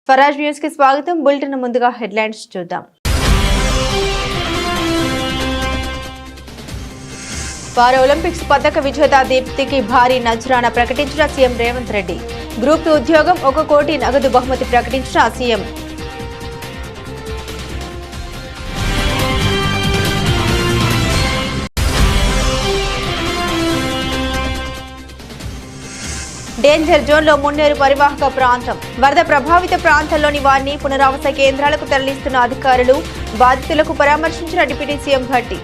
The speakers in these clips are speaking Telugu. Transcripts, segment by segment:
స్వరాజ్ న్యూస్ కి స్వాగతం. బులెటిన్ ముందుగా హెడ్లైన్స్ చూద్దాం. పారా ఒలింపిక్స్ పతక విజేత దీప్తికి భారీ నజరానా ప్రకటించిన సీఎం రేవంత్ రెడ్డి. గ్రూప్ 2 ఉద్యోగం 1 కోటి నగదు బహుమతి ప్రకటించిన సీఎం. డేంజర్ జోన్ లో మున్నేరు పరివాహక ప్రాంతం. వరద ప్రభావిత ప్రాంతాల్లోని వారిని పునరావాస కేంద్రాలకు తరలిస్తున్న అధికారులు. బాధితులకు పరామర్శించిన డిప్యూటీ సీఎం భట్టి.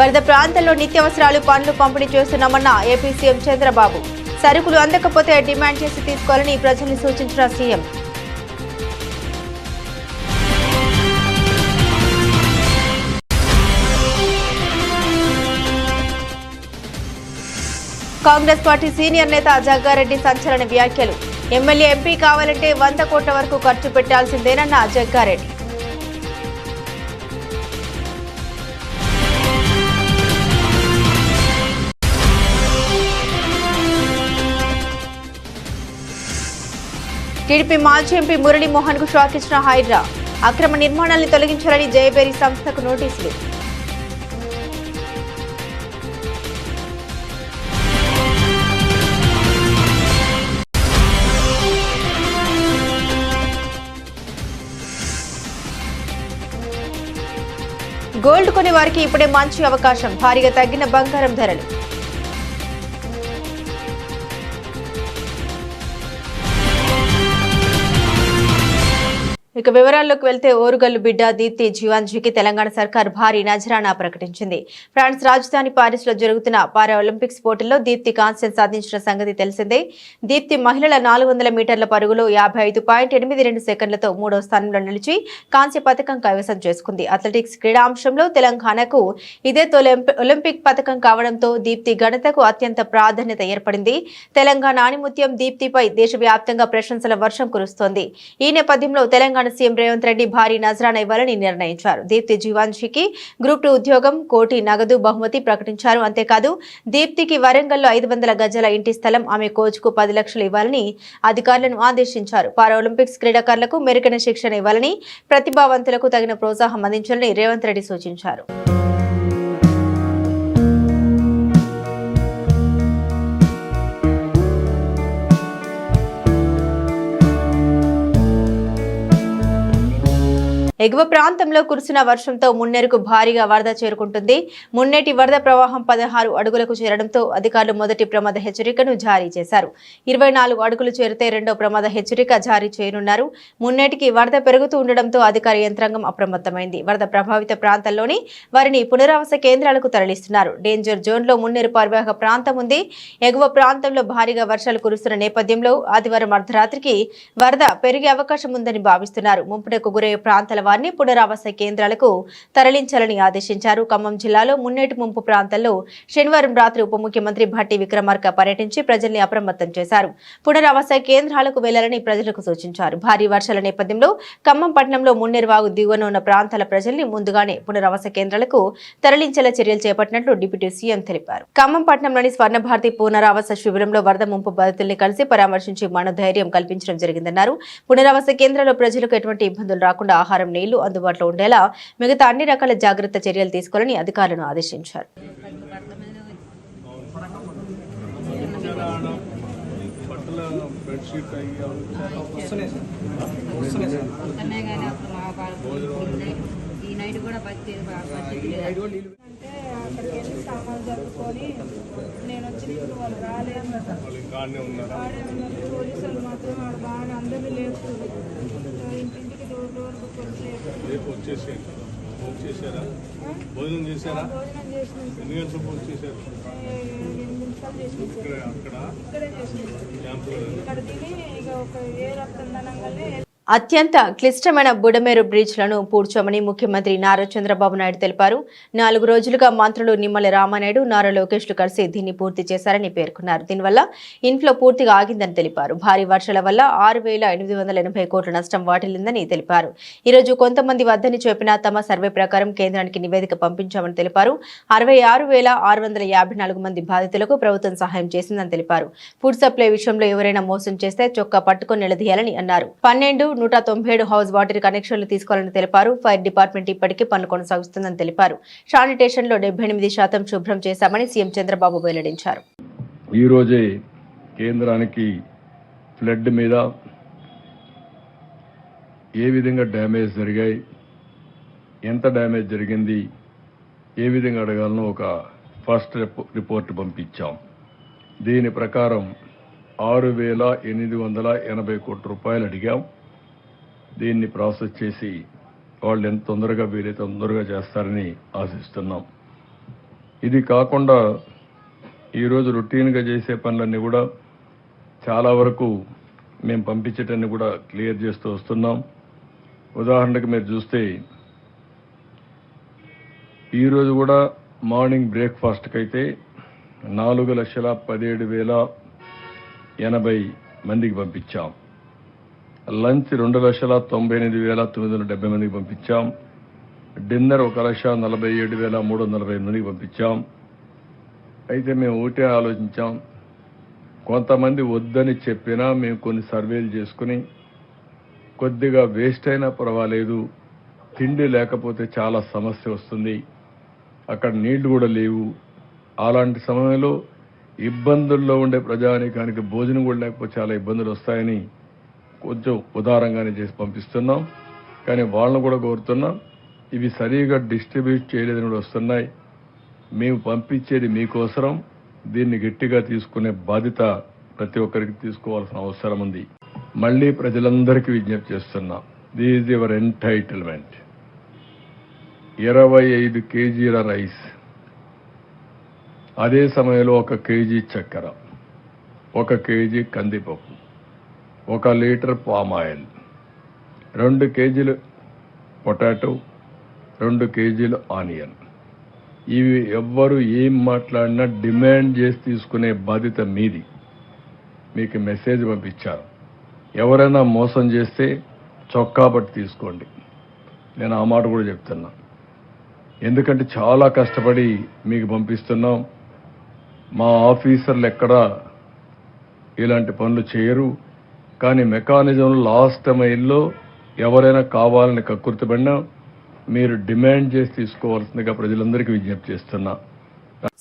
వరద ప్రాంతాల్లో నిత్యావసరాలు పనులు పంపిణీ చేస్తున్నామన్న ఏపీ సీఎం చంద్రబాబు. సరుకులు అందకపోతే డిమాండ్ చేసి తీసుకోవాలని ప్రజల్ని సూచించిన సీఎం. కాంగ్రెస్ పార్టీ సీనియర్ నేత జగ్గారెడ్డి సంచలన వ్యాఖ్యలు. ఎమ్మెల్యే ఎంపీ కావాలంటే 100 కోట్ల వరకు ఖర్చు పెట్టాల్సిందేనన్న జగ్గారెడ్డి. టీడీపీ మాజీ ఎంపీ మురళీమోహన్ కు షాక్ ఇచ్చిన హైడ్రా. అక్రమ నిర్మాణాలను తొలగించాలని జయబేరి సంస్థకు నోటీసులు. గోల్డ్ కొనే వారికి ఇప్పుడే మంచి అవకాశం. భారీగా తగ్గిన బంగారం ధరలు. ఇక వివరాల్లోకి వెళ్తే ఓరుగల్లు బిడ్డ దీప్తి జీవాంజీకి తెలంగాణ సర్కార్ భారీ నజరానా ప్రకటించింది. ఫ్రాన్స్ రాజధాని పారిస్ లో జరుగుతున్న పారా ఒలింపిక్స్ పోటీల్లో దీప్తి కాంస్యం సాధించిన సంగతి తెలిసిందే. దీప్తి మహిళల 400 మీటర్ల పరుగులో 55.82 సెకండ్లతో 3వ స్థానంలో నిలిచి కాంస్య పథకం కైవసం చేసుకుంది. అథ్లెటిక్స్ క్రీడా అంశంలో తెలంగాణకు ఇదే తొలి ఒలింపిక్ పథకం కావడంతో దీప్తి ఘనతకు అత్యంత ప్రాధాన్యత ఏర్పడింది. తెలంగాణ ఆణిముత్యం దీప్తిపై దేశవ్యాప్తంగా ప్రశంసల వర్షం కురుస్తోంది. ఈ నేపథ్యంలో తెలంగాణ సీఎం రేవంత్ రెడ్డి భారీ నజరానా ఇవ్వాలని నిర్ణయించారు. దీప్తి జీవాంజీకి గ్రూప్ 2 ఉద్యోగం, కోటి నగదు బహుమతి ప్రకటించారు. అంతేకాదు దీప్తికి వరంగల్లో 500 గజాల ఇంటి స్థలం, ఆమె కోచ్ కు 10 లక్షలు ఇవ్వాలని అధికారులను ఆదేశించారు. పారా ఒలింపిక్స్ క్రీడాకారులకు మెరుగైన శిక్షణ ఇవ్వాలని, ప్రతిభావంతులకు తగిన ప్రోత్సాహం అందించాలని రేవంత్ రెడ్డి సూచించారు. ఎగువ ప్రాంతంలో కురిసిన వర్షంతో మున్నేరుకు భారీగా వరద చేరుకుంటుంది. మున్నేటి వరద ప్రవాహం 16 అడుగులకు చేరడంతో అధికారులు మొదటి ప్రమాద హెచ్చరికను జారీ చేశారు. 24 అడుగులు చేరితే రెండో ప్రమాద హెచ్చరిక జారీ చేయనున్నారు. మున్నేటికి వరద పెరుగుతూ ఉండడంతో అధికార యంత్రాంగం అప్రమత్తమైంది. వరద ప్రభావిత ప్రాంతాల్లోని వారిని పునరావాస కేంద్రాలకు తరలిస్తున్నారు. డేంజర్ జోన్ లో మున్నేరు పరివాహక ప్రాంతం ఉంది. ఎగువ ప్రాంతంలో భారీగా వర్షాలు కురుస్తున్న నేపథ్యంలో ఆదివారం అర్ధరాత్రికి వరద పెరిగే అవకాశం ఉందని భావిస్తున్నారు. ముంపునకు గురయ్యే ప్రాంతాల వారిని పునరావాస కేంద్రాలకు తరలించాలని ఆదేశించారు. ఖమ్మం జిల్లాలో మున్నేటి ముంపు ప్రాంతాల్లో శనివారం రాత్రి ఉప ముఖ్యమంత్రి భట్టి విక్రమార్క పర్యటించి ప్రజల్ని అప్రమత్తం చేశారు. పునరావాస కేంద్రాలకు వెళ్లాలని ప్రజలకు సూచించారు. భారీ వర్షాల నేపథ్యంలో ఖమ్మం పట్టణంలో మున్నేరు వాగు దిగువన ఉన్న ప్రాంతాల ప్రజల్ని ముందుగానే పునరావాస కేంద్రాలకు తరలించేలా చర్యలు చేపట్టినట్లు డిప్యూటీ సీఎం తెలిపారు. ఖమ్మం పట్టణంలోని స్వర్ణభారతి పునరావాస శిబిరంలో వరద ముంపు బాధితుల్ని కలిసి పరామర్శించి మనోధైర్యం కల్పించడం జరిగిందన్నారు. పునరావాస కేంద్రాల్లో ప్రజలకు ఎటువంటి ఇబ్బందులు రాకుండా ఆహారం, నీళ్లు అందుబాటులో ఉండేలా మిగతా అన్ని రకాల జాగ్రత్త చర్యలు తీసుకోవాలని అధికారులను ఆదేశించారు. నేను వచ్చినప్పుడు వాళ్ళు రాలేదు. పోలీసులు మాత్రం వాళ్ళు బాగా అందరినీ లేపుతుంది. ఇంటింటికి డోర్ భోజనం చేసినాం. ఇక్కడే చేసినాం. ఇక్కడ తిని ఇక ఒక ఏ రక్తం దనంగానే అత్యంత క్లిష్టమైన బుడమేరు బ్రిడ్జ్లను పూడ్చోమని ముఖ్యమంత్రి నారా చంద్రబాబు నాయుడు తెలిపారు. 4 రోజులుగా మంత్రులు నిమ్మల రామానాయుడు, నారా లోకేష్లు కలిసి దీన్ని పూర్తి చేశారని పేర్కొన్నారు. దీనివల్ల ఇన్ఫ్లో పూర్తిగా ఆగిందని తెలిపారు. భారీ వర్షాల వల్ల 6,880 కోట్ల నష్టం వాటిల్లిందని తెలిపారు. ఈరోజు కొంతమంది వద్దని చెప్పినా తమ సర్వే ప్రకారం కేంద్రానికి నివేదిక పంపించామని తెలిపారు. 66,654 మంది బాధితులకు ప్రభుత్వం సహాయం చేసిందని తెలిపారు. ఫుడ్ సప్లై విషయంలో ఎవరైనా మోసం చేస్తే చొక్కా పట్టుకొని నిలదీయాలని అన్నారు. 197 హౌస్ వాటర్ కనెక్షన్లు తీసుకోవాలని తెలిపారు. ఫైర్ డిపార్ట్మెంట్ ఇప్పటికీ పనులు కొనసాగుతుందని తెలిపారు. శానిటేషన్ లో 78% శుభ్రం చేశామని సీఎం చంద్రబాబు వెల్లడించారు. ఈ రోజే కేంద్రానికి ఫ్లడ్ మీద ఏ విధంగా డ్యామేజ్ జరిగాయి, ఎంత డ్యామేజ్ జరిగింది, ఏ విధంగా అడగాలనో ఒక ఫస్ట్ రిపోర్ట్ పంపించాం. దీని ప్రకారం 6,880 కోట్ల రూపాయలు అడిగాం. దీన్ని ప్రాసెస్ చేసి వాళ్ళు ఎంత తొందరగా వీలైతే తొందరగా చేస్తారని ఆశిస్తున్నాం. ఇది కాకుండా ఈరోజు రొటీన్గా చేసే పనులన్నీ కూడా చాలా వరకు మేము పంపించేటన్ని కూడా క్లియర్ చేస్తూ వస్తున్నాం. ఉదాహరణకు మీరు చూస్తే ఈరోజు కూడా మార్నింగ్ బ్రేక్ఫాస్ట్కి అయితే 4,17,080 మందికి పంపించాం. లంచ్ 2,98,970 మందికి పంపించాం. డిన్నర్ 1,47,340 మందికి పంపించాం. అయితే మేము ఒకటే ఆలోచించాం, కొంతమంది వద్దని చెప్పినా మేము కొన్ని సర్వేలు చేసుకుని కొద్దిగా వేస్ట్ అయినా పర్వాలేదు, తిండి లేకపోతే చాలా సమస్య వస్తుంది, అక్కడ నీళ్లు కూడా లేవు, అలాంటి సమయంలో ఇబ్బందుల్లో ఉండే ప్రజానీకానికి భోజనం కూడా లేకపోతే చాలా ఇబ్బందులు వస్తాయని కొంచెం ఉదారంగానే చేసి పంపిస్తున్నాం. కానీ వాళ్ళను కూడా కోరుతున్నాం, ఇవి సరిగా డిస్ట్రిబ్యూట్ చేయలేదని కూడా వస్తున్నాయి. మేము పంపించేది మీకోసరం, దీన్ని గట్టిగా తీసుకునే బాధ్యత ప్రతి ఒక్కరికి తీసుకోవాల్సిన అవసరం ఉంది. మళ్ళీ ప్రజలందరికీ విజ్ఞప్తి చేస్తున్నాం, దిస్ ఈజ్ యువర్ ఎంటైటిల్మెంట్. 25 కేజీల రైస్, అదే సమయంలో 1 కేజీ చక్కెర, 1 కేజీ కందిపప్పు, 1 లీటర్ పామ్ ఆయిల్, 2 కేజీలు పొటాటో, 2 కేజీలు ఆనియన్. ఇవి ఎవ్వరు ఏం మాట్లాడినా డిమాండ్ చేసి తీసుకునే బాధ్యత మీది. మీకు మెసేజ్ పంపించారు, ఎవరైనా మోసం చేస్తే చొక్కా పట్టి తీసుకోండి. నేను ఆ మాట కూడా చెప్తున్నా, ఎందుకంటే చాలా కష్టపడి మీకు పంపిస్తున్నాం. మా ఆఫీసర్లు ఎక్కడా ఇలాంటి పనులు చేయరు. కానీ మెకానిజం లాస్ట్ మైల్లో ఎవరైనా కావాలని కక్కుర్తిపడినా మీరు డిమాండ్ చేసి తీసుకోవాల్సిందిగా ప్రజలందరికీ విజ్ఞప్తి చేస్తున్నా.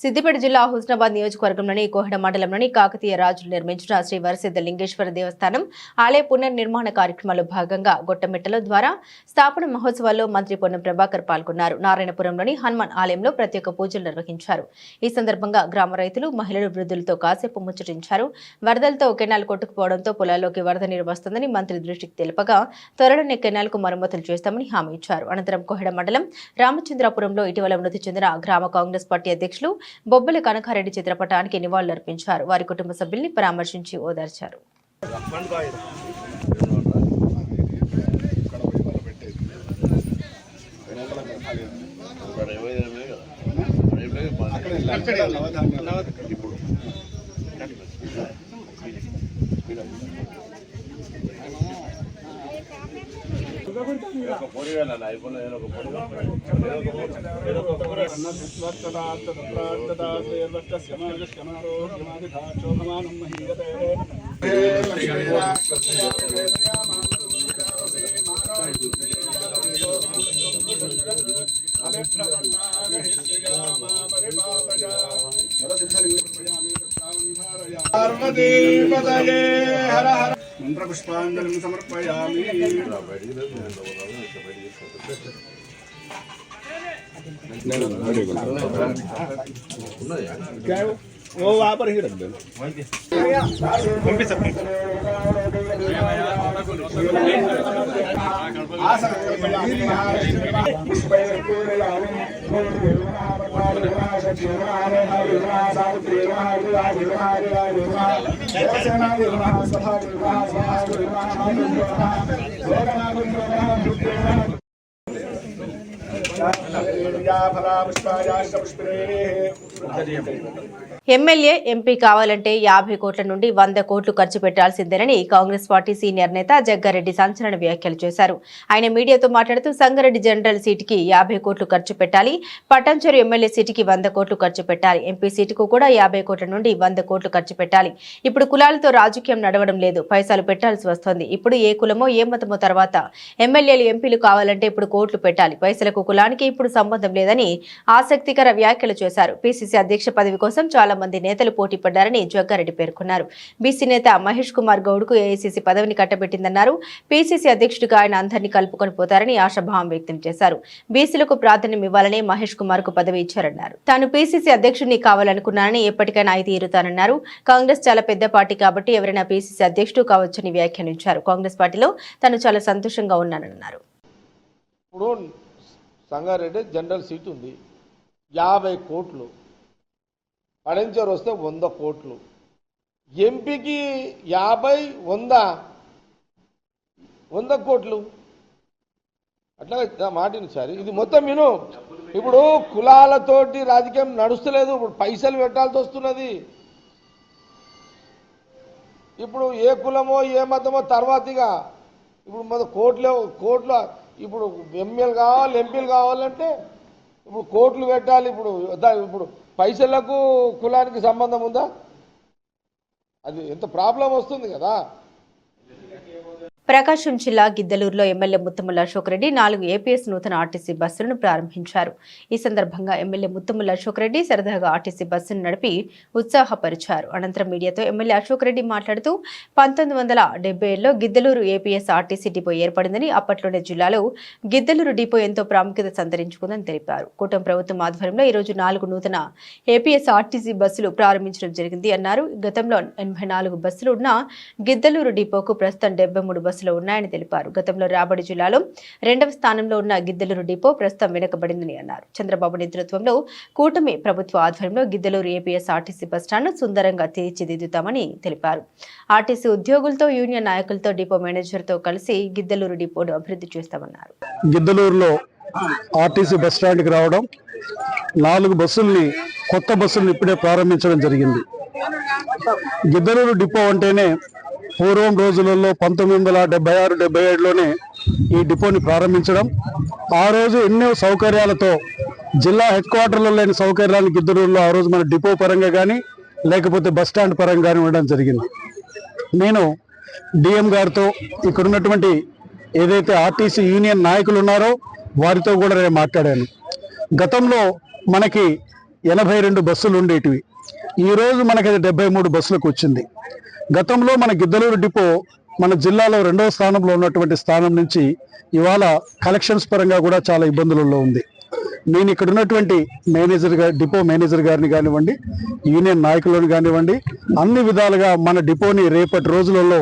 సిద్దిపేట జిల్లా హుస్నాబాద్ నియోజకవర్గంలోని కోహెడ మండలంలోని కాకతీయ రాజులు నిర్మించిన శ్రీ వరసిద్ధ లింగేశ్వర దేవస్థానం ఆలయ పునర్నిర్మాణ కార్యక్రమాల్లో భాగంగా గొట్టమెట్టల ద్వారా స్థాపన మహోత్సవాల్లో మంత్రి పొన్నం ప్రభాకర్ పాల్గొన్నారు. నారాయణపురంలోని హనుమాన్ ఆలయంలో ప్రత్యేక పూజలు నిర్వహించారు. ఈ సందర్భంగా గ్రామ రైతులు, మహిళలు, వృద్ధులతో కాసేపు ముచ్చటించారు. వరదలతో కెనాల్ కొట్టుకుపోవడంతో పొలాల్లోకి వరద నీరు వస్తుందని మంత్రి దృష్టికి తెలుపగా త్వరలోనే కెనాల్కు మరమ్మతులు చేస్తామని హామీ ఇచ్చారు. అనంతరం కోహెడ మండలం రామచంద్రాపురంలో ఇటీవల మృతి చెందిన గ్రామ కాంగ్రెస్ పార్టీ అధ్యక్షులు బొబ్బలి కనకారెడ్డి చిత్రపటానికి నివాళులర్పించారు. వారి కుటుంబ సభ్యుల్ని పరామర్శించి ఓదార్చారు. మంత్రపుష్పాంజలిం సమర్పయామి. वो वहाँ पर ही रख दो. पंपित ఎమ్మెల్యే ఎంపీ కావాలంటే 50 కోట్ల నుండి 100 కోట్లు ఖర్చు పెట్టాల్సిందేనని కాంగ్రెస్ పార్టీ సీనియర్ నేత జగ్గారెడ్డి సంచలన వ్యాఖ్యలు చేశారు. ఆయన మీడియాతో మాట్లాడుతూ సంగారెడ్డి జనరల్ సీటుకి 50 కోట్లు ఖర్చు పెట్టాలి, పట్టంచెరు ఎమ్మెల్యే సీటుకి 100 కోట్లు ఖర్చు పెట్టాలి, ఎంపీ సీటుకు కూడా 50 కోట్ల నుండి 100 కోట్లు ఖర్చు పెట్టాలి. ఇప్పుడు కులాలతో రాజకీయం నడవడం లేదు, పైసలు పెట్టాల్సి వస్తోంది. ఇప్పుడు ఏ కులమో ఏ మతమో తర్వాత ఎమ్మెల్యేలు ఎంపీలు కావాలంటే ఇప్పుడు కోట్లు పెట్టాలి, పైసలకు కులానికి ఇప్పుడు సంబంధం లేదని ఆసక్తికర వ్యాఖ్యలు చేశారు. పీసీసీ అధ్యక్ష పదవి కోసం చాలా మంది నేతలు పోటీ పడ్డారని జగ్గారెడ్డి పేర్కొన్నారు. బీసీ నేత మహేష్ కుమార్ గౌడ్కు ఏఐసీసీ పదవిని కట్టబెట్టిందన్నారు. పీసీసీ అధ్యక్షుడిగా ఆయన అందరినీ కలుపుకొని పోతారని ఆశాభావం వ్యక్తం చేశారు. బీసీలకు ప్రాధాన్యం ఇవ్వాలని మహేష్ కుమార్ కు పదవి ఇచ్చారన్నారు. తాను పీసీసీ అధ్యక్షుడిని కావాలనుకున్నానని ఎప్పటికైనా అయి తీరుతానన్నారు. కాంగ్రెస్ చాలా పెద్ద పార్టీ కాబట్టి ఎవరైనా పీసీసీ అధ్యక్షుడు కావచ్చని వ్యాఖ్యానించారు. కాంగ్రెస్ పార్టీలో తాను చాలా సంతోషంగా ఉన్నానన్నారు. ఇప్పుడు సంగారెడ్డి జనరల్ సీట్ ఉంది, 50 కోట్లు, పడంచెరు వస్తే 100 కోట్లు, ఎంపీకి 50, 100 కోట్లు. అట్లా మాటిని సార్, ఇది మొత్తం విను. ఇప్పుడు కులాలతోటి రాజకీయం నడుస్తలేదు, ఇప్పుడు పైసలు పెట్టాల్సి వస్తున్నది. ఇప్పుడు ఏ కులమో ఏ మతమో తర్వాతిగా ఇప్పుడు మన కోట్లు ఇప్పుడు ఎమ్మెల్యేలు కావాలి, ఎంపీలు కావాలంటే ఇప్పుడు కోట్లు పెట్టాలి. ఇప్పుడు పైసలకు కులానికి సంబంధం ఉందా? అది ఎంత ప్రాబ్లం వస్తుంది కదా. ప్రకాశం జిల్లా గిద్దలూరులో ఎమ్మెల్యే ముత్తముల అశోక్ రెడ్డి 4 ఏపీఎస్ నూతన ఆర్టీసీ బస్సులను ప్రారంభించారు. ఈ సందర్భంగా ఎమ్మెల్యే ముత్తముల అశోక్ రెడ్డి సరదాగా ఆర్టీసీ బస్సును నడిపి ఉత్సాహపరిచారు. అనంతరం మీడియాతో ఎమ్మెల్యే అశోక్ రెడ్డి మాట్లాడుతూ 1970లో గిద్దలూరు ఏపీఎస్ ఆర్టీసీ డిపో ఏర్పడిందని, అప్పట్లోనే జిల్లాలో గిద్దలూరు డిపో ఎంతో ప్రాముఖ్యత సంతరించుకుందని తెలిపారు. కూటమి ప్రభుత్వం ఆధ్వర్యంలో ఈరోజు 4 నూతన ఏపీఎస్ ఆర్టీసీ బస్సులు ప్రారంభించడం జరిగింది అన్నారు. గతంలో 84 బస్సులు ఉన్న గిద్దలూరు డిపోకు ప్రస్తుతం 73 బస్సులు ఉన్నాయని తెలిపారు. గతంలో రాబడి జిల్లాలో 2వ స్థానంలో ఉన్న గిద్దలూరు డిపో ప్రస్తుతం వెనుకబడిందని అన్నారు. చంద్రబాబు నేతృత్వంలో కూటమి ప్రభుత్వ ఆధ్వర్యంలో గిద్దలూరు ఏపీఎస్ ఆర్టీసీ బస్టాండ్ను సుందరంగా తీర్చిదిద్దుతామని తెలిపారు. ఆర్టీసీ ఉద్యోగులతో, యూనియన్ నాయకులతో, డిపో మేనేజర్తో కలిసి గిద్దలూరు డిపోను అభివృద్ధి చేస్తామన్నారు. గిద్దలూరులో ఆర్టీసీ బస్టాండ్కి రావడం, 4 బస్సుల్ని, కొత్త బస్సులను ఇప్పుడే ప్రారంభించడం జరిగింది. గిద్దలూరు డిపో అంటేనే పూర్వం రోజులలో 1976-77లోనే ఈ డిపోని ప్రారంభించడం, ఆ రోజు ఎన్నో సౌకర్యాలతో జిల్లా హెడ్ క్వార్టర్లో లేని సౌకర్యాలను గిద్దలూరులో ఆ రోజు మన డిపో పరంగా కానీ లేకపోతే బస్ స్టాండ్ పరంగా కానీ ఉండడం జరిగింది. నేను డిఎం గారితో ఇక్కడ ఉన్నటువంటి ఏదైతే ఆర్టీసీ యూనియన్ నాయకులు ఉన్నారో వారితో కూడా నేను మాట్లాడాను. గతంలో మనకి 82 బస్సులు ఉండేటివి, ఈరోజు మనకి 73 బస్సులకు వచ్చింది. గతంలో మన గిద్దలూరు డిపో మన జిల్లాలో 2వ స్థానంలో ఉన్నటువంటి స్థానం నుంచి ఇవాళ కలెక్షన్స్ పరంగా కూడా చాలా ఇబ్బందులలో ఉంది. నేను ఇక్కడ ఉన్నటువంటి డిపో మేనేజర్ గారిని కానివ్వండి, యూనియన్ నాయకులను కానివ్వండి, అన్ని విధాలుగా మన డిపోని రేపటి రోజులలో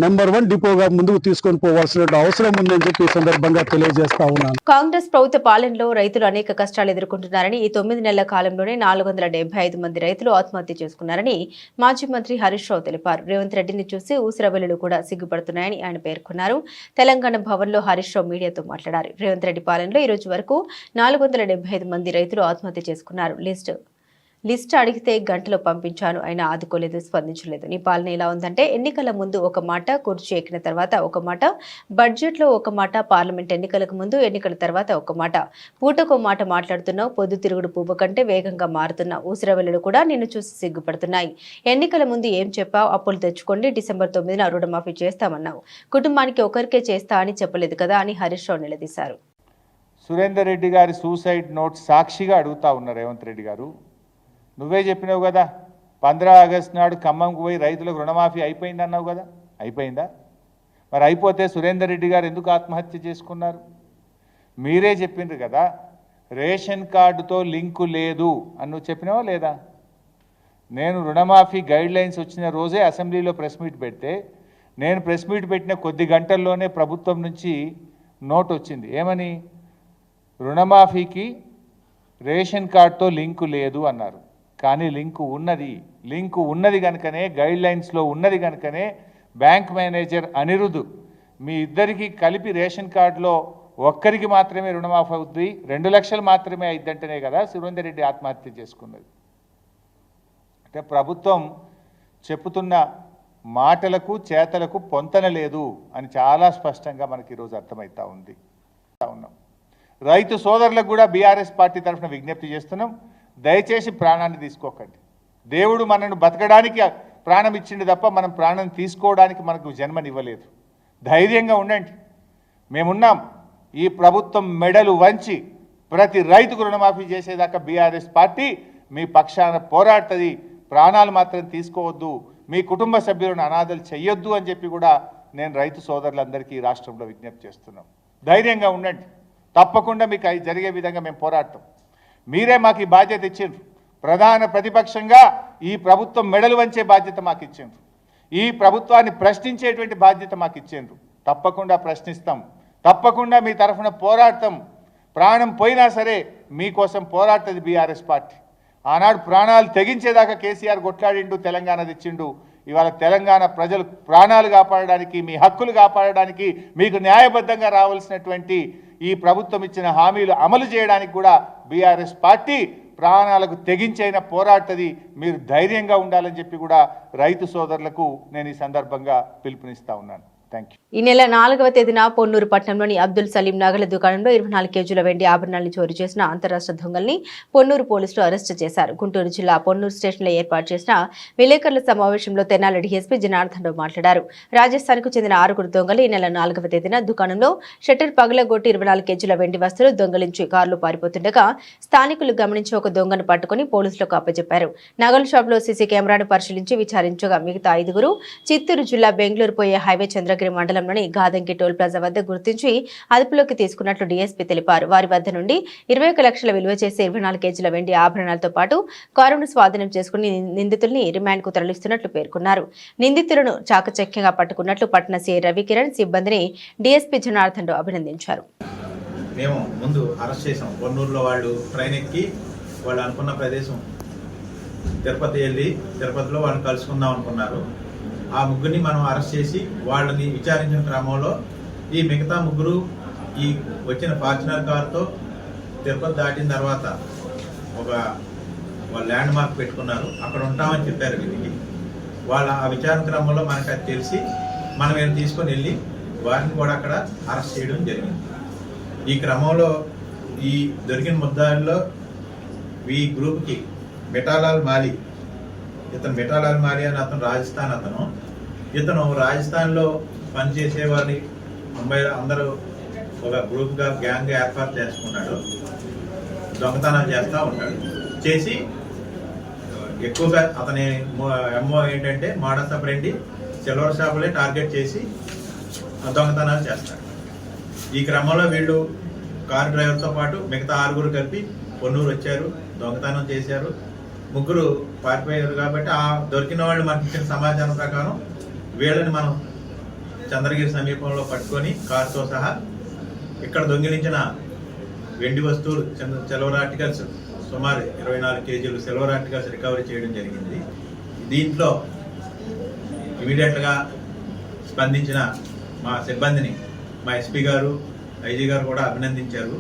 నెంబర్ 1 డిపోగా ముందుకు తీసుకొని పోవాల్సిన అవసరం ఉందని చెప్పి ఈ సందర్భంగా తెలియజేస్తా ఉన్నాను. కాంగ్రెస్ ప్రభుత్వ పాలనలో రైతులు అనేక కష్టాలు ఎదుర్కొంటున్నారని, ఈ 9 నెలల కాలంలోనే 475 మంది రైతులు ఆత్మహత్య చేసుకున్నారని మాజీ మంత్రి హరీష్ రావు తెలిపారు. రేవంత్ రెడ్డిని చూసి ఊసరవెల్లులు కూడా సిగ్గుపడుతున్నాయని ఆయన పేర్కొన్నారు. తెలంగాణ భవన్లో హరీష్ రావు మీడియాతో మాట్లాడారు. రేవంత్ రెడ్డి పాలనలో ఈ రోజు వరకు 475 మంది రైతులు ఆత్మహత్య చేసుకున్నారు. లిస్ట్ అడిగితే గంటలో పంపించాను, అయినా ఆదుకోలేదు, స్పందించలేదు. నీ పాలన ఎలా ఉందంటే ఎన్నికల ముందు ఒక మాట, కుర్చీ ఎక్కిన తర్వాత ఒక మాట, బడ్జెట్లో ఒక మాట, పార్లమెంట్ ఎన్నికలకు ముందు, ఎన్నికల తర్వాత ఒక మాట, పూటకో మాట మాట్లాడుతున్నావు. పొద్దుతిరుగుడు పువ్వు కంటే వేగంగా మారుతున్నావు. ఊసరవెల్లులు కూడా నిన్ను చూసి సిగ్గుపడుతున్నాయి. ఎన్నికల ముందు ఏం చెప్పావు? అప్పులు తెచ్చుకోండి, డిసెంబర్ 9న రుణమాఫీ చేస్తామన్నావు. కుటుంబానికి ఒకరికే చేస్తా అని చెప్పలేదు కదా అని హరీష్ రావు నిలదీశారు. సురేందర్ రెడ్డి గారి సూసైడ్ నోట్ సాక్షిగా అడుగుతా ఉన్నారు రేవంత్ రెడ్డి గారు. నువ్వే చెప్పినావు కదా 15 ఆగస్టు నాడు ఖమ్మంకు పోయి రైతులకు రుణమాఫీ అయిపోయింది అన్నావు కదా, అయిపోయిందా? మరి అయిపోతే సురేందర్ రెడ్డి గారు ఎందుకు ఆత్మహత్య చేసుకున్నారు? మీరే చెప్పిండ్రు కదా రేషన్ కార్డుతో లింకు లేదు అని నువ్వు చెప్పినావా లేదా? నేను రుణమాఫీ గైడ్లైన్స్ వచ్చిన రోజే అసెంబ్లీలో ప్రెస్ మీట్ పెడితే, నేను ప్రెస్ మీట్ పెట్టిన కొద్ది గంటల్లోనే ప్రభుత్వం నుంచి నోట్ వచ్చింది. ఏమని? రుణమాఫీకి రేషన్ కార్డుతో లింకు లేదు అన్నారు. కానీ లింకు ఉన్నది కనుకనే గైడ్లైన్స్లో ఉన్నది కనుకనే బ్యాంక్ మేనేజర్ అనిరుద్ మీ ఇద్దరికి కలిపి రేషన్ కార్డులో ఒక్కరికి మాత్రమే రుణమాఫీ అవుద్ది, 2 లక్షలు మాత్రమే అయిద్దంటేనే కదా సురేందర్ రెడ్డి ఆత్మహత్య చేసుకున్నది. అంటే ప్రభుత్వం చెప్పుతున్న మాటలకు చేతలకు పొంతన లేదు అని చాలా స్పష్టంగా మనకి ఈరోజు అర్థమవుతా ఉంది. రైతు సోదరులకు కూడా బీఆర్ఎస్ పార్టీ తరఫున విజ్ఞప్తి చేస్తున్నాం, దయచేసి ప్రాణాన్ని తీసుకోకండి. దేవుడు మనను బతకడానికి ప్రాణం ఇచ్చిండు తప్ప మనం ప్రాణం తీసుకోవడానికి మనకు జన్మనివ్వలేదు. ధైర్యంగా ఉండండి, మేమున్నాం. ఈ ప్రభుత్వం మెడలు వంచి ప్రతి రైతుకు రుణమాఫీ చేసేదాకా బీఆర్ఎస్ పార్టీ మీ పక్షాన పోరాడుతుంది. ప్రాణాలు మాత్రం తీసుకోవద్దు, మీ కుటుంబ సభ్యులను అనాథలు చెయ్యొద్దు అని చెప్పి కూడా నేను రైతు సోదరులందరికీ రాష్ట్రంలో విజ్ఞప్తి చేస్తున్నాం. ధైర్యంగా ఉండండి, తప్పకుండా మీకు అవి జరిగే విధంగా మేము పోరాడతాం. మీరే మాకు ఈ బాధ్యత ఇచ్చిండ్రు. ప్రధాన ప్రతిపక్షంగా ఈ ప్రభుత్వం మెడలు వంచే బాధ్యత మాకు ఇచ్చిండ్రు. ఈ ప్రభుత్వాన్ని ప్రశ్నించేటువంటి బాధ్యత మాకు ఇచ్చిండ్రు. తప్పకుండా ప్రశ్నిస్తాం, తప్పకుండా మీ తరఫున పోరాడతాం. ప్రాణం పోయినా సరే మీకోసం పోరాడుతుంది బీఆర్ఎస్ పార్టీ. ఆనాడు ప్రాణాలు తెగించేదాకా కేసీఆర్ కొట్లాడిండు, తెలంగాణ తెచ్చిండు. ఇవాళ తెలంగాణ ప్రజలు ప్రాణాలు కాపాడడానికి, మీ హక్కులు కాపాడడానికి, మీకు న్యాయబద్ధంగా రావాల్సినటువంటి ఈ ప్రభుత్వం ఇచ్చిన హామీలు అమలు చేయడానికి కూడా బీఆర్ఎస్ పార్టీ ప్రాణాలకు తెగించైనా పోరాడుతుంది. మీరు ధైర్యంగా ఉండాలని చెప్పి కూడా రైతు సోదరులకు నేను ఈ సందర్భంగా పిలుపునిస్తా ఉన్నాను. ఈ నెల 4వ తేదీన పొన్నూరు పట్టణంలోని అబ్దుల్ సలీం నగల దుకాణంలో 24 కేజీల వెండి ఆభరణాలను చోరీ చేసిన అంతరాష్ట్ర దొంగల్ని పొన్నూరు పోలీసులు అరెస్టు చేశారు. గుంటూరు జిల్లా పొన్నూరు స్టేషన్లో ఏర్పాటు చేసిన విలేకరుల సమావేశంలో తెనాలి డీఎస్పీ జనార్దన్ రావు మాట్లాడారు. రాజస్థాన్కు చెందిన 6 దొంగలు ఈ నెల 4వ తేదీన దుకాణంలో షట్టర్ పగలగొట్టి 24 కేజీల వెండి వస్తువులు దొంగలించి కారులో పారిపోతుండగా స్థానికులు గమనించి ఒక దొంగను పట్టుకుని పోలీసులకు అప్పచెప్పారు. నగల షాప్లో సీసీ కెమెరాను పరిశీలించి విచారించగా మిగతా 5 చిత్తూరు జిల్లా బెంగళూరు పోయే హైవే చంద్రగిరి మండలంలోని గాదంకి టోల్ ప్లాజా వద్ద గుర్తించి అదుపులోకి తీసుకున్నట్లు డీఎస్పీ తెలిపారు. వారి వద్ద నుండి 21 లక్షల విలువ చేసే 24 కేజీల వెండి ఆభరణాలతో పాటు కారును స్వాధీనం చేసుకుని నిందితుల్ని రిమాండ్ కు తరలిస్తున్నట్లు పేర్కొన్నారు. నిందితులను చాకచక్యంగా పట్టుకున్నట్లు పట్టణ సీఐ రవికిరణ్ సిబ్బందిని డీఎస్పీ జనార్దన్ రావు అభినందించారు. మేము ముందు అరెస్ట్ చేసాం. పొన్నూరులో వాళ్ళు ట్రైన్ ఎక్కి వాళ్ళు అనుకున్న ప్రదేశం తిరుపతి వెళ్ళి తిరుపతిలో వాళ్ళని కలుసుకుందాం అనుకున్నారు. ఆ ముగ్గురిని మనం అరెస్ట్ చేసి వాళ్ళని విచారించిన క్రమంలో ఈ మిగతా ముగ్గురు ఈ వచ్చిన ఫార్చునర్ కారుతో తిరుపతి దాటిన తర్వాత ఒక ల్యాండ్ మార్క్ పెట్టుకున్నారు. అక్కడ ఉంటామని చెప్పారు వీరికి. వాళ్ళ ఆ విచారణ క్రమంలో మనకు అది తెలిసి మనం ఏం తీసుకొని వెళ్ళి వారిని కూడా అక్కడ అరెస్ట్ చేయడం జరిగింది. ఈ క్రమంలో ఈ దొరికిన ముద్దాయిల్లో ఈ గ్రూప్కి మిఠాలాల్ మాలి, ఇతను మిఠాలాల్ మాలి అని అతను రాజస్థాన్ ఇతను రాజస్థాన్లో పనిచేసేవారిని ముంబై అందరూ ఒక గ్రూప్గా గ్యాంగ్గా ఏర్పాటు చేసుకున్నాడు. దొంగతనాలు చేస్తూ ఉంటాడు. చేసి ఎక్కువగా అతని ఎంఓ ఏంటంటే మోడస్ ఆపరెండి సిల్వర్ షాపులే టార్గెట్ చేసి దొంగతనాలు చేస్తాడు. ఈ క్రమంలో వీళ్ళు కారు డ్రైవర్తో పాటు మిగతా 6 కలిపి పొన్నూరు వచ్చారు, దొంగతనం చేశారు. 3 పారిపోయారు. కాబట్టి ఆ దొరికిన వాళ్ళు మనకి ఇచ్చిన సమాచారం ప్రకారం వీళ్ళని మనం చంద్రగిరి సమీపంలో పట్టుకొని కారుతో సహా ఇక్కడ దొంగిలించిన వెండి వస్తువులు సిల్వర్ ఆర్టికల్స్ సుమారు 24 కేజీలు సిల్వర్ ఆర్టికల్స్ రికవరీ చేయడం జరిగింది. దీంట్లో ఇమీడియట్గా స్పందించిన మా సిబ్బందిని మా ఎస్పీ గారు, ఐజీ గారు కూడా అభినందించారు.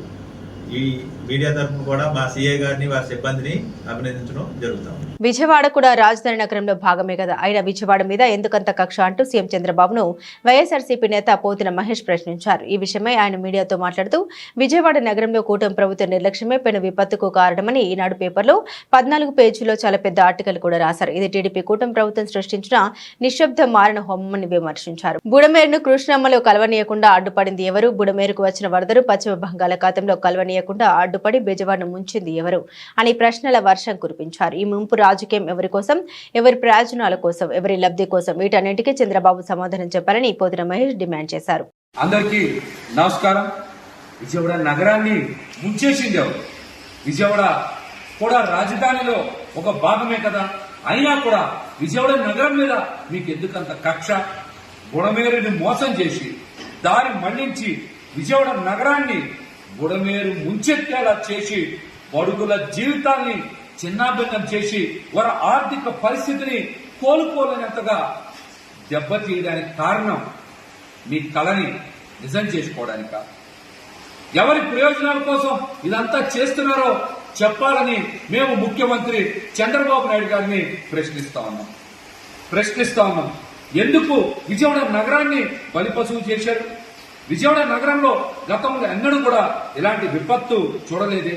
ఈ మీడియా తరఫున కూడా మా సీఐ గారిని వారి సిబ్బందిని అభినందించడం జరుగుతాం. విజయవాడ కూడా రాజధాని నగరంలో భాగమే కదా, అయినా విజయవాడ మీద ఎందుకంత కక్ష అంటూ సీఎం చంద్రబాబును వైఎస్ఆర్సీపీ నేత పోతిన మహేష్ ప్రశ్నించారు. ఈ విషయమై ఆయన మీడియాతో మాట్లాడుతూ విజయవాడ నగరంలో కూటమి ప్రభుత్వ నిర్లక్ష్యమే పెను విపత్తుకు కారణమని ఈనాడు పేపర్లో 14 పేజీలో చాలా పెద్ద ఆర్టికల్ కూడా రాశారు. ఇది టీడీపీ కూటమి ప్రభుత్వం సృష్టించిన నిశ్శబ్ద మారణ హోమమని విమర్శించారు. బుడమేరును కృష్ణమ్మలో కలవనీయకుండా అడ్డుపడింది ఎవరు? బుడమేరుకు వచ్చిన వరదలు పశ్చిమ బంగాళాఖాతంలో కలవనీయకుండా అడ్డుపడి బెజవాడను ముంచింది ఎవరు అని ప్రశ్నల వర్షం కురిపించారు. ఈ ముంపు రాజకీయం ఎవరి కోసం, ఎవరి ప్రయోజనాల కోసం, ఎవరి లబ్ధి కోసం, వీటన్నిటికీ చంద్రబాబు సమాధానం చెప్పాలని పోతిన మహేష్ డిమాండ్ చేశారు. అందరికీ నమస్కారం. విజయవాడ నగరాన్ని ముంచేసింది ఎవరు? విజయవాడ కూడా రాజధానిలో ఒక భాగమే కదా, అయినా కూడా విజయవాడ నగరం మీద మీకు ఎందుకంత కక్ష? బుడమేరుని మోసం చేసి దారి మళ్లించి విజయవాడ నగరాన్ని బుడమేరు ముంచెత్తేలా చేసి బడుగుల జీవితాన్ని చిన్నాభిన్నం చేసి వారి ఆర్థిక పరిస్థితిని కోలుకోలేనంతగా దెబ్బతీయడానికి కారణం మీ కళని నిజం చేసుకోవడానిక? ఎవరి ప్రయోజనాల కోసం ఇదంతా చేస్తున్నారో చెప్పాలని మేము ముఖ్యమంత్రి చంద్రబాబు నాయుడు గారిని ప్రశ్నిస్తా ఉన్నాం. ఎందుకు విజయవాడ నగరాన్ని బలిపశువు చేశారు? విజయవాడ నగరంలో గతంలో ఎన్నడూ కూడా ఇలాంటి విపత్తు చూడలేదే.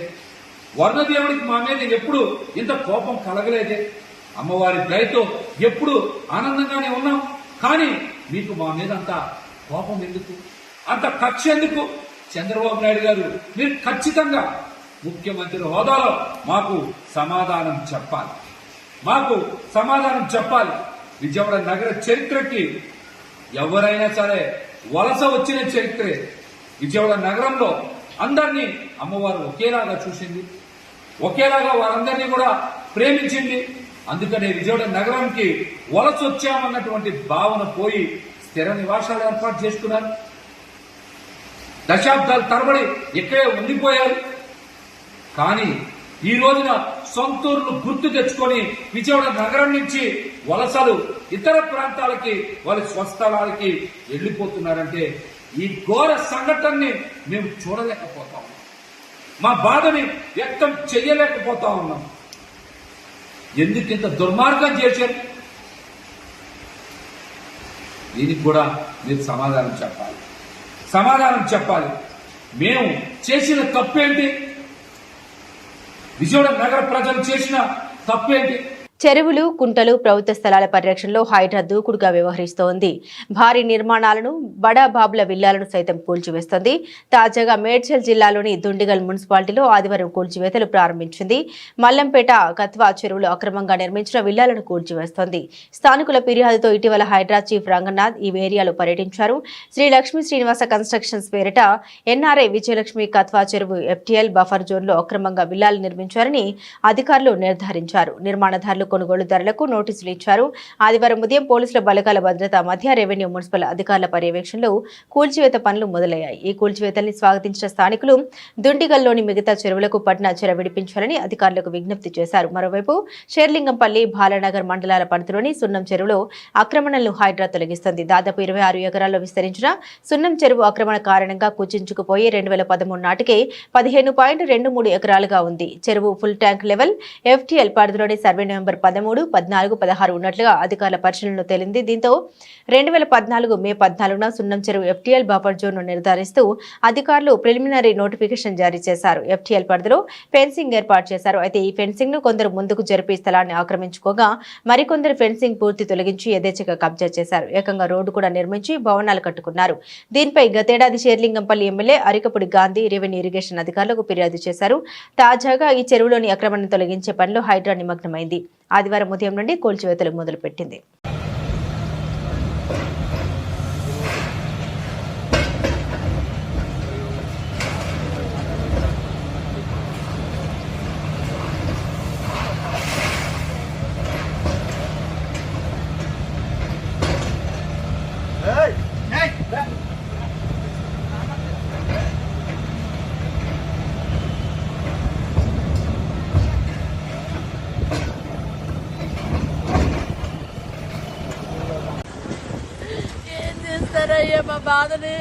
వర్ణదేవుడికి మా మీద ఎప్పుడు ఇంత కోపం కలగలేదే. అమ్మవారి దయతో ఎప్పుడు ఆనందంగానే ఉన్నాం. కానీ మీకు మా మీద అంత కోపం ఎందుకు, అంత కక్ష ఎందుకు? చంద్రబాబు నాయుడు గారు, మీరు ఖచ్చితంగా ముఖ్యమంత్రి హోదాలో మాకు సమాధానం చెప్పాలి. విజయవాడ నగర చరిత్రకి ఎవరైనా సరే వలస వచ్చిన చరిత్రే. విజయవాడ నగరంలో అందరినీ అమ్మవారు ఒకేలాగా చూసింది, ఒకేలాగా వారందరినీ కూడా ప్రేమించింది. అందుకనే విజయవాడ నగరానికి వలస వచ్చామన్నటువంటి భావన పోయి స్థిర నివాసాలు ఏర్పాటు చేసుకున్నారు. దశాబ్దాల తరబడి ఇక్కడే ఉండిపోయారు. కానీ ఈ రోజున సొంతూరును గుర్తు తెచ్చుకొని విజయవాడ నగరం నుంచి వలసలు ఇతర ప్రాంతాలకి వాళ్ళ స్వస్థలాలకి వెళ్లిపోతున్నారంటే ఈ ఘోర సంఘటనని మేము చూడలేకపోతా ఉన్నాం. మా బాధని వ్యక్తం చెయ్యలేకపోతా ఉన్నాం. ఎందుకు ఇంత దుర్మార్గం చేశారు? దీనికి కూడా మీరు సమాధానం చెప్పాలి. మేము చేసిన తప్పేంటి? విజయవాడ నగర ప్రజలు చేసిన తప్పేంటి? చెరువులు, కుంటలు, ప్రభుత్వ స్థలాల పరిరక్షణలో హైడ్రా దూకుడుగా వ్యవహరిస్తోంది. భారీ నిర్మాణాలను, బడా బాబుల విల్లాలను సైతం కూల్చివేస్తోంది. తాజాగా మేడ్చల్ జిల్లాలోని దుండిగల్ మున్సిపాలిటీలో ఆదివారం కూల్చివేతలు ప్రారంభించింది. మల్లంపేట, కత్వా చెరువులు అక్రమంగా నిర్మించిన విల్లాలను కూల్చివేస్తోంది. స్థానికుల ఫిర్యాదుతో ఇటీవల హైడ్రా చీఫ్ రంగనాథ్ ఈ ఏరియాలో పర్యటించారు. శ్రీ లక్ష్మీ శ్రీనివాస కన్స్ట్రక్షన్స్ పేరిట ఎన్ఆర్ఐ విజయలక్ష్మి కత్వా చెరువు FTL బఫర్ జోన్లో అక్రమంగా విల్లాలు నిర్మించారని అధికారులు నిర్ధారించారు. నిర్మాణదారులు కొనుగోలుదారులకు నోటీసులు ఇచ్చారు. ఆదివారం ఉదయం పోలీసుల బలగాల భద్రత మధ్య రెవెన్యూ, మున్సిపల్ అధికారుల పర్యవేక్షణలో కూల్చివేత పనులు మొదలయ్యాయి. ఈ కూల్చివేతల్ని స్వాగతించిన స్థానికులు దుండిగల్లోని మిగతా చెరువులకు పట్టిన చెర విడిపించాలని అధికారులకు విజ్ఞప్తి చేశారు. మరోవైపు షేర్లింగంపల్లి, బాలానగర్ మండలాల పరిధిలోని సున్నం చెరువులో ఆక్రమణలను హైడ్రా తొలగిస్తుంది. దాదాపు 26 ఎకరాల్లో విస్తరించిన సున్నం చెరువు ఆక్రమణ కారణంగా కుచించుకుపోయి 2013 నాటికే 15.23 ఎకరాలుగా ఉంది. చెరువు ఫుల్ ట్యాంక్ లెవెల్ FTL పరిధిలోని సర్వే నెంబర్ 13, 14, 16 ఉన్నట్లుగా అధికారుల పరిశీలనలో తేలింది. దీంతో 2014 మే 14న సున్నం చెరువు FTL బఫర్ జోన్ ను నిర్ధారిస్తూ అధికారులు ప్రిలిమినరీ నోటిఫికేషన్ జారీ చేశారు. FTL పరిధిలో ఫెన్సింగ్ ఏర్పాటు చేశారు. అయితే ఈ ఫెన్సింగ్ ను కొందరు ముందుకు జరిపి స్థలాన్ని ఆక్రమించుకోగా మరికొందరు ఫెన్సింగ్ పూర్తి తొలగించి యథేచ్ఛగా కబ్జా చేశారు. ఏకంగా రోడ్డు కూడా నిర్మించి భవనాలు కట్టుకున్నారు. దీనిపై గతేడాది Serilingampally MLA Arikapudi Gandhi revenue irrigation అధికారులకు ఫిర్యాదు చేశారు. తాజాగా ఈ చెరువులోని ఆక్రమణను తొలగించే పనిలో హైడ్రా నిమగ్నమైంది. ఆదివారం ఉదయం నుండి కూల్చివేతలు మొదలుపెట్టింది. చేస్తారయ్యా మా బాధని?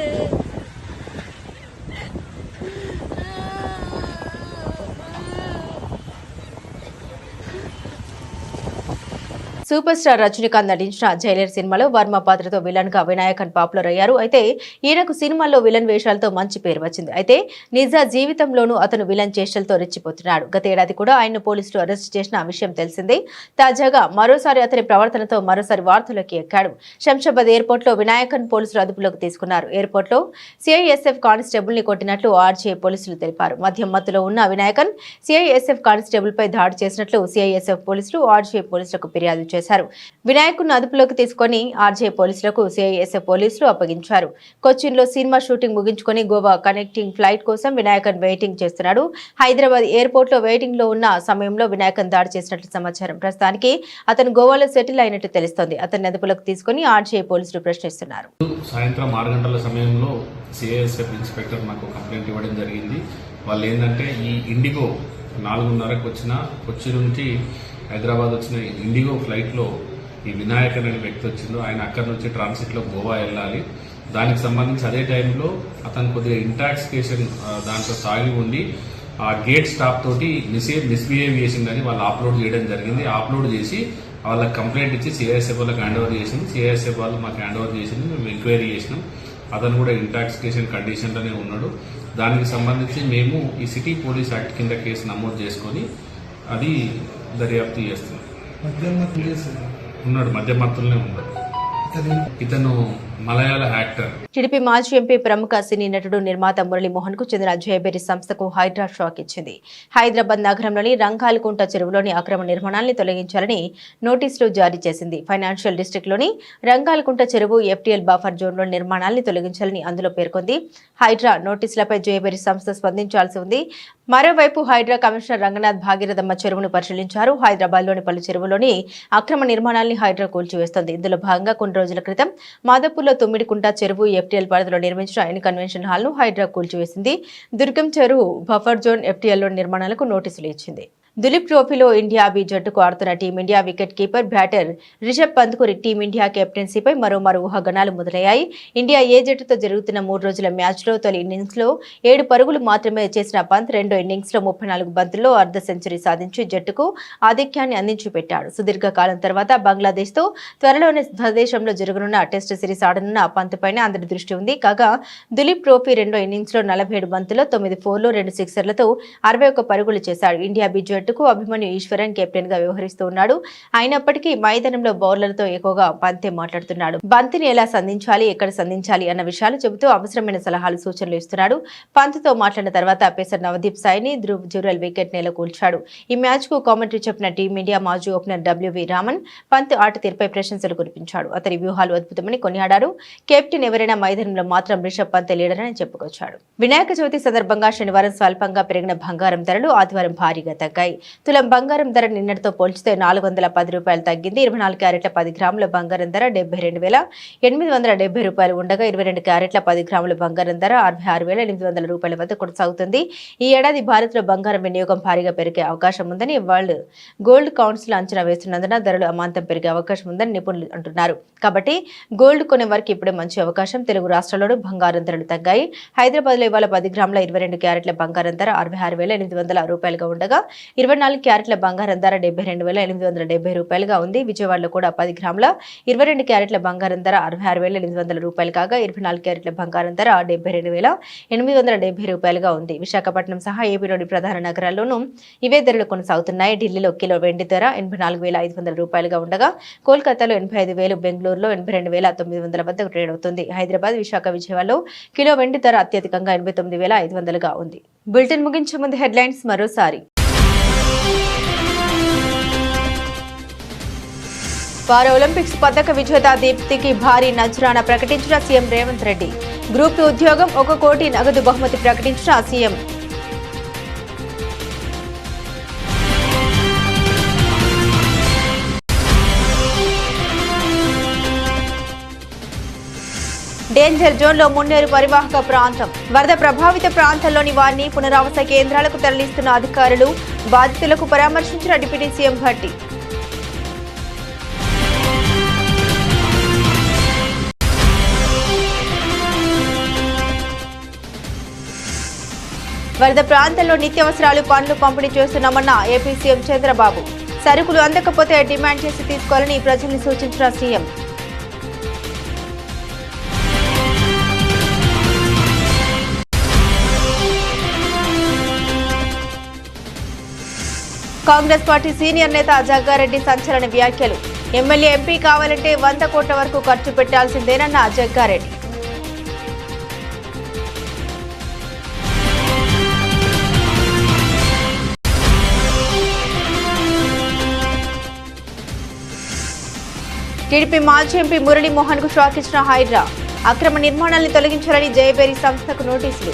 సూపర్ స్టార్ రజనీకాంత్ నటించిన జైలర్ సినిమాలో వర్మ పాత్రతో విలన్ గా వినాయకన్ పాపులర్ అయ్యారు. అయితే ఈయనకు సినిమాల్లో విలన్ వేషాలతో మంచి పేరు వచ్చింది. అయితే నిజ జీవితంలోనూ అతను విలన్ చేష్టలతో రెచ్చిపోతున్నాడు. గత ఏడాది కూడా ఆయన పోలీసులు అరెస్ట్ చేసిన విషయం తెలిసిందే. తాజాగా మరోసారి అతని ప్రవర్తనతో మరోసారి వార్తల్లోకి ఎక్కాడు. శంషాబాద్ ఎయిర్పోర్ట్ లో వినాయకన్ పోలీసులు అదుపులోకి తీసుకున్నారు. ఎయిర్పోర్ట్ లో CISF కానిస్టేబుల్ ని కొట్టినట్లు RGA పోలీసులు తెలిపారు. మద్యం మత్తులో ఉన్న వినాయకన్ CISF కానిస్టేబుల్ పై దాడి చేసినట్లు CISF పోలీసులు RGA పోలీసులకు ఫిర్యాదు చేశారు. వినాయకుడిని అదుపులోకి తీసుకుని RGA పోలీసులకు CISF పోలీసులు అప్పగించారు. కొచ్చిన్లో సినిమా షూటింగ్ ముగించుకొని గోవా కనెక్టింగ్ ఫ్లైట్ కోసం వినాయకన్ వెయిటింగ్ చేస్తున్నాడు. హైదరాబాద్ ఎయిర్పోర్ట్ లో వెయిటింగ్ లో ఉన్న సమయంలో వినాయకన్ దాడి చేసినట్లు సమాచారం. ప్రస్తుతానికి అతను గోవాలో సెటిల్ అయినట్టు తెలుస్తోంది. అతన్ని అదుపులోకి తీసుకుని RGA పోలీసులు ప్రశ్నిస్తున్నారు. సాయంత్రం 6 గంటల సమయంలో CISF ఇన్స్పెక్టర్ నాకు కంప్లైంట్ ఇవ్వడం జరిగింది. వాళ్ళు ఏంటంటే ఈ ఇండిగో 4:30కు వచ్చిన కొచ్చి నుంచి హైదరాబాద్ వచ్చిన ఇండిగో ఫ్లైట్లో ఈ వినాయకర్ అనే వ్యక్తి వచ్చిందో ఆయన అక్కడి నుంచి ట్రాన్సిట్లో గోవా వెళ్ళాలి. దానికి సంబంధించి అదే టైంలో అతను కొద్దిగా ఇంటాక్సికేషన్ దాంట్లో సాగి ఉండి ఆ గేట్ స్టాప్ తోటి మిస్బిహేవ్ చేసిందని వాళ్ళు అప్లోడ్ చేయడం జరిగింది. అప్లోడ్ చేసి వాళ్ళకి కంప్లైంట్ ఇచ్చి సిఐఎస్ఎఫ్ వాళ్ళకి హ్యాండ్ ఓవర్ చేసింది. సిఐఎస్ఎఫ్ వాళ్ళు మాకు హ్యాండ్ ఓవర్ చేసింది. మేము ఎంక్వైరీ చేసినాం. అతను కూడా ఇంటాక్సికేషన్ కండిషన్లోనే ఉన్నాడు. దానికి సంబంధించి మేము ఈ సిటీ పోలీస్ యాక్ట్ కింద కేసు నమోదు చేసుకొని అది దర్యాప్తు చేస్తున్నాం. ఉన్నాడు, మధ్యమత్తులనే ఉన్నాడు. ఇతను మలయాళ యాక్టర్. టీడీపీ మాజీ ఎంపీ ప్రముఖ సినీ నటుడు నిర్మాత మురళీమోహన్ కు చెందిన జయబేరి సంస్థకు హైడ్రా షాక్ ఇచ్చింది. హైదరాబాద్ నగరంలోని రంగాలకుంట చెరువులోని అక్రమ నిర్మాణాన్ని తొలగించాలని నోటీసులు జారీ చేసింది. ఫైనాన్షియల్ డిస్ట్రిక్ట్ లోని రంగాలకుంట చెరువు ఎఫ్టీఎల్ బఫర్ జోన్ లో నిర్మాణాన్ని తొలగించాలని అందులో పేర్కొంది. హైడ్రా నోటీసులపై జయబేరి సంస్థ స్పందించాల్సి ఉంది. మరోవైపు హైడ్రా కమిషనర్ రంగనాథ్ భాగీరథమ్మ చెరువును పరిశీలించారు. హైదరాబాద్ లోని పలు చెరువులోని అక్రమ నిర్మాణాల్ని హైడ్రా కూల్చివేస్తోంది. ఇందులో భాగంగా కొన్ని రోజుల క్రితం మాదాపూర్లో తొమ్మిడికుంట చెరువు ఎఫ్టీఎల్ పరిధిలో నిర్మించిన ఎన్ కన్వెన్షన్ హాల్ ను హైడ్రా కూల్చివేసింది. దుర్గం చెరువు బఫర్ జోన్ ఎఫ్టీఎల్ లో నిర్మాణాలకు నోటీసులు ఇచ్చింది. దులీప్ ట్రోఫీలో ఇండియా బి జట్టుకు ఆడుతున్న team India wicket keeper batter Rishabh పంత్కు టీమిండియా కెప్టెన్సీపై మరోమారు ఊహాగానాలు మొదలయ్యాయి. ఇండియా ఏ జట్టుతో జరుగుతున్న 3 రోజుల మ్యాచ్లో తొలి ఇన్నింగ్స్లో 7 పరుగులు మాత్రమే చేసిన పంత్ రెండో ఇన్నింగ్స్లో 34 బంతుల్లో అర్ధ సెంచరీ సాధించి జట్టుకు ఆధిక్యాన్ని అందించి పెట్టాడు. సుదీర్ఘకాలం తర్వాత బంగ్లాదేశ్తో త్వరలోనే స్వదేశంలో జరగనున్న టెస్ట్ సిరీస్ ఆడనున్న పంత్ పైన అందరి దృష్టి ఉంది. కాగా దులీప్ ట్రోఫీ రెండో ఇన్నింగ్స్లో 47 బంతుల్లో 9 ఫోర్లు 2 సిక్సర్లతో 61 పరుగులు చేశాడు. ఇండియా బి జట్టుకు అభిమన్యు ఈశ్వరన్ కెప్టెన్ గా వ్యవహరిస్తూ ఉన్నాడు. అయినప్పటికీ మైదానంలో బౌలర్లతో ఎక్కువగా పంతే మాట్లాడుతున్నాడు. బంతిని ఎలా సంధించాలి, ఎక్కడ సంధించాలి అన్న విషయాలు చెబుతూ అవసరమైన సలహాలు సూచనలు ఇస్తున్నాడు. పంత్తో మాట్లాడిన తర్వాత పేసర్ నవదీప్ సాయిని ధ్రువ్ జురెల్ వికెట్ నేల కూల్చాడు. ఈ మ్యాచ్ కు కామెంటరీ చెప్పిన టీమిండియా మాజీ ఓపెనర్ డబ్ల్యూవి రామన్ పంత్ ఆట తీరుపై ప్రశంసలు కురిపించాడు. అతని వ్యూహాలు అద్భుతమని కొనియాడారు. కెప్టెన్ ఎవరైనా మైదానంలో మాత్రం రిషబ్ పంత్ లీడర్ అని చెప్పుకొచ్చాడు. వినాయక చవితి సందర్భంగా శనివారం స్వల్పంగా పెరిగిన బంగారం ధరలు ఆదివారం భారీగా తగ్గాయి. తులం బంగారం ధర నిన్నటితో పోల్చితే 410 రూపాయలు తగ్గింది. 24 క్యారెట్ల 10 గ్రాముల బంగారం ధర 72,870 రూపాయలు ఉండగా 22 క్యారెట్ల 10 గ్రాముల బంగారం ధర 66,800 రూపాయల వద్ద కొనసాగుతుంది. ఈ ఏడాది భారత్లో బంగారం వినియోగం భారీగా పెరిగే అవకాశం ఉందని వరల్డ్ గోల్డ్ కౌన్సిల్ అంచనా వేస్తున్నందున ధరలు అమాంతం పెరిగే అవకాశం ఉందని నిపుణులు అంటున్నారు. కాబట్టి గోల్డ్ కొనే వారికి ఇప్పుడే మంచి అవకాశం. తెలుగు రాష్ట్రాల్లోనూ బంగారం ధరలు తగ్గాయి. హైదరాబాద్ లో ఇవాళ 10 గ్రాముల 22 క్యారెట్ల బంగారం ధర 66,800 రూపాయలుగా ఉండగా 24 క్యారెట్ల బంగారం ధర 72,870 రూపాయలుగా ఉంది. విజయవాడలో కూడా 10 గ్రాముల 22 క్యారెట్ల బంగారం ధర 66,800 రూపాయలు కాగా 24 క్యారెట్ల బంగారం ధర 72,870 రూపాయలుగా ఉంది. విశాఖపట్నం సహా ఏపీలోని ప్రధాన నగరాల్లోనూ ఇవే ధరలు కొనసాగుతున్నాయి. ఢిల్లీలో కిలో వెండి ధర 84,500 రూపాయలుగా ఉండగా కోల్కతాలో 85,000, బెంగళూరులో 82,900 వద్ద ట్రేడ్ అవుతుంది. హైదరాబాద్, విశాఖ, విజయవాడలో కిలో వెండి ధర అత్యధికంగా 89,500గా ఉంది. బులెటిన్ ముగించే ముందు హెడ్లైన్స్ మరోసారి. పారా ఒలింపిక్స్ పథక విజేత దీప్తికి భారీ నజరానా ప్రకటించిన సీఎం రేవంత్ రెడ్డి. గ్రూప్ 2 ఉద్యోగం 1 కోటి నగదు బహుమతి ప్రకటించిన సీఎం. డేంజర్ జోన్ లో మున్నేరు పరివాహక ప్రాంతం. వరద ప్రభావిత ప్రాంతాల్లోని వారిని పునరావాస కేంద్రాలకు తరలిస్తున్న అధికారులు. బాధితులకు పరామర్శించిన డిప్యూటీ సీఎం భట్టి. వరద ప్రాంతాల్లో నిత్యావసరాలు పండ్లు పంపిణీ చేస్తున్నామన్న ఏపీ సీఎం చంద్రబాబు. సరుకులు అందకపోతే డిమాండ్ చేసి తీసుకోవాలని ప్రజల్ని సూచించిన సీఎం. కాంగ్రెస్ పార్టీ సీనియర్ నేత జగ్గారెడ్డి సంచలన వ్యాఖ్యలు. ఎమ్మెల్యే ఎంపీ కావాలంటే 100 కోట్ల వరకు ఖర్చు పెట్టాల్సిందేనన్న జగ్గారెడ్డి. టీడీపీ మాజీ ఎంపీ మురళీమోహన్ కు షాక్ ఇచ్చిన హైడ్రా. అక్రమ నిర్మాణాలను తొలగించాలని జయబేరి సంస్థకు నోటీసులు.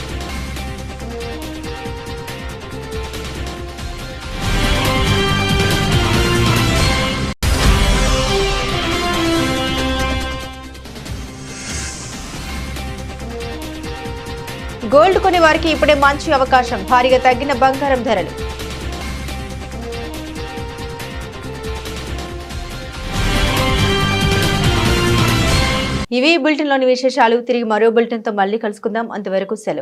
గోల్డ్ కొనే వారికి ఇప్పుడే మంచి అవకాశం. భారీగా తగ్గిన బంగారం ధరలు. ఇవి బులెటిన్లోని విశేషాలు. తిరిగి మరో బులెటిన్తో మళ్ళీ కలుసుకుందాం. అంతవరకు సెలవు.